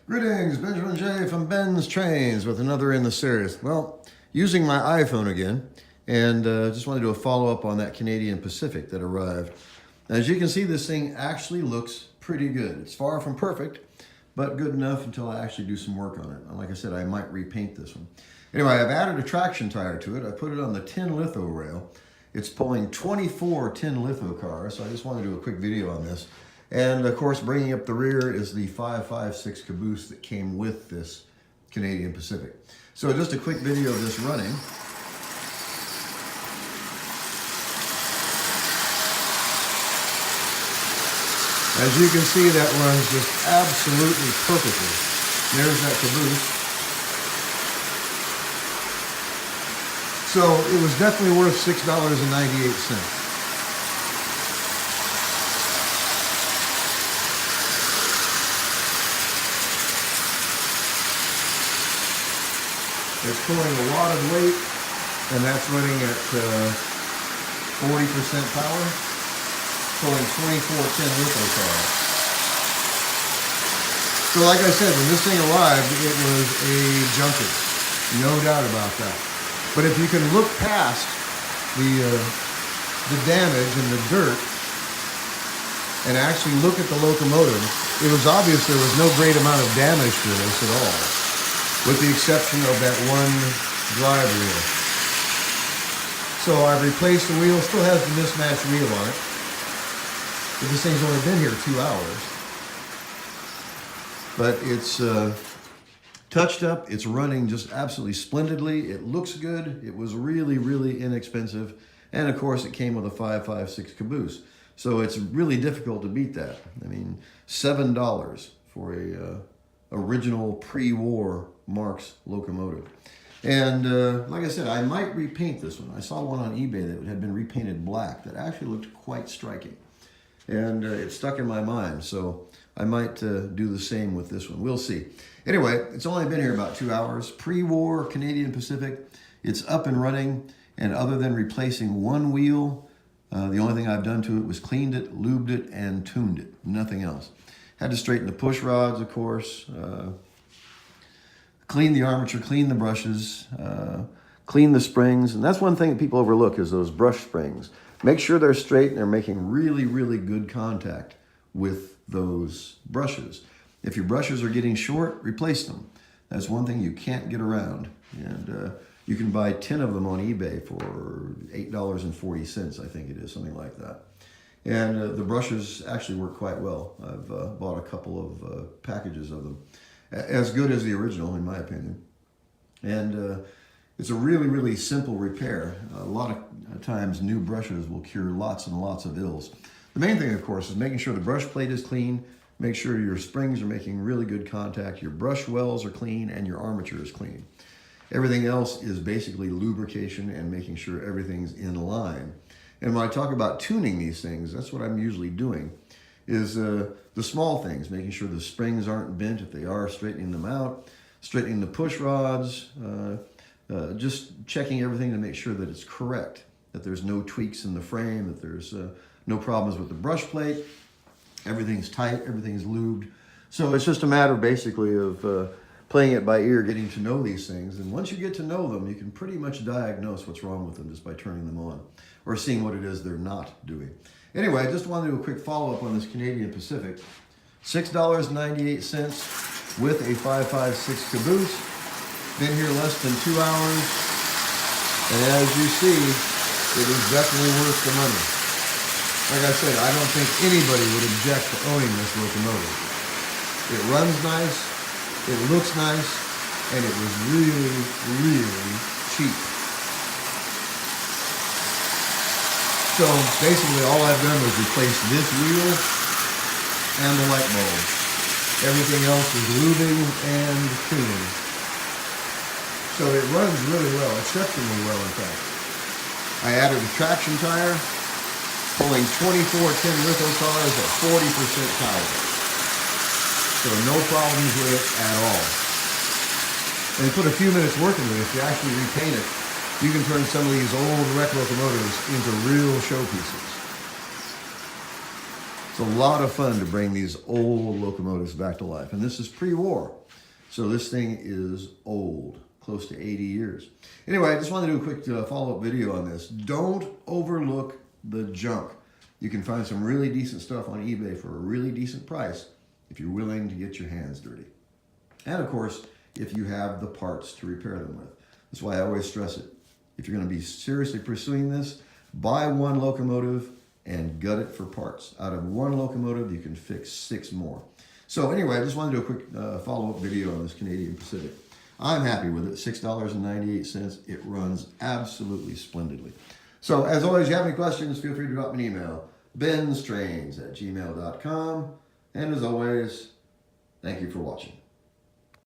Greetings, Benjamin J. from Ben's Trains with another in the series. Well, using my iPhone again, and just want to do a follow-up on that Canadian Pacific that arrived. As you can see, this thing actually looks pretty good. It's far from perfect, but good enough until I actually do some work on it. And like I said, I might repaint this one. Anyway, I've added a traction tire to it. I put it on the 10 Litho rail. It's pulling 24 10 Litho cars, so I just want to do a quick video on this. And of course, bringing up the rear is the 556 caboose that came with this Canadian Pacific. So just a quick video of this running. As you can see, that runs just absolutely perfectly. There's that caboose. So it was definitely worth $6.98. It's pulling a lot of weight, and that's running at 40% power, pulling 24 10 Litho cars. So like I said, when this thing arrived, it was a junker, no doubt about that. But if you can look past the damage and the dirt, and actually look at the locomotive, it was obvious there was no great amount of damage to this at all, with the exception of that one drive wheel. So I've replaced the wheel, still has the mismatched wheel on it, but this thing's only been here 2 hours. But it's touched up, it's running just absolutely splendidly, it looks good, it was really, really inexpensive, and of course it came with a 556 caboose. So it's really difficult to beat that. I mean, $7 for a original pre-war Marx locomotive. And like I said, I might repaint this one. I saw one on eBay that had been repainted black that actually looked quite striking. And it stuck in my mind, so I might do the same with this one. We'll see. Anyway, it's only been here about 2 hours. Pre-war Canadian Pacific. It's up and running, and other than replacing one wheel, the only thing I've done to it was cleaned it, lubed it, and tuned it. Nothing else. Had to straighten the push rods, of course, clean the armature, clean the brushes, clean the springs. And that's one thing that people overlook is those brush springs. Make sure they're straight and they're making really, really good contact with those brushes. If your brushes are getting short, replace them. That's one thing you can't get around. And you can buy 10 of them on eBay for $8.40, I think it is, something like that. And the brushes actually work quite well. I've bought a couple of packages of them. As good as the original, in my opinion. And it's a really, really simple repair. A lot of times new brushes will cure lots and lots of ills. The main thing, of course, is making sure the brush plate is clean, make sure your springs are making really good contact, your brush wells are clean, and your armature is clean. Everything else is basically lubrication and making sure everything's in line. And when I talk about tuning these things, that's what I'm usually doing, is the small things, making sure the springs aren't bent. If they are, straightening them out, straightening the push rods, just checking everything to make sure that it's correct, that there's no tweaks in the frame, that there's no problems with the brush plate, everything's tight, everything's lubed. So it's just a matter basically of playing it by ear, getting to know these things. And once you get to know them, you can pretty much diagnose what's wrong with them just by turning them on or seeing what it is they're not doing. Anyway, I just want to do a quick follow-up on this Canadian Pacific. $6.98 with a 556 caboose. Been here less than 2 hours. And as you see, it is definitely worth the money. Like I said, I don't think anybody would object to owning this locomotive. It runs nice, it looks nice, and it was really, really cheap. So basically all I've done was replace this wheel and the light bulb. Everything else is lubing and tuning. So it runs really well, exceptionally well in fact. I added a traction tire, pulling 24 10 Litho cars at 40% power. So no problems with it at all. And put a few minutes working with it. If you actually repaint it, you can turn some of these old wreck locomotives into real showpieces. It's a lot of fun to bring these old locomotives back to life. And this is pre-war. So this thing is old, close to 80 years. Anyway, I just wanted to do a quick follow-up video on this. Don't overlook the junk. You can find some really decent stuff on eBay for a really decent price if you're willing to get your hands dirty. And of course, if you have the parts to repair them with. That's why I always stress it. If you're going to be seriously pursuing this, buy one locomotive and gut it for parts. Out of one locomotive, you can fix 6 more. So anyway, I just wanted to do a quick follow-up video on this Canadian Pacific. I'm happy with it, $6.98. It runs absolutely splendidly. So as always, if you have any questions, feel free to drop me an email, benstrains@gmail.com. And as always, thank you for watching.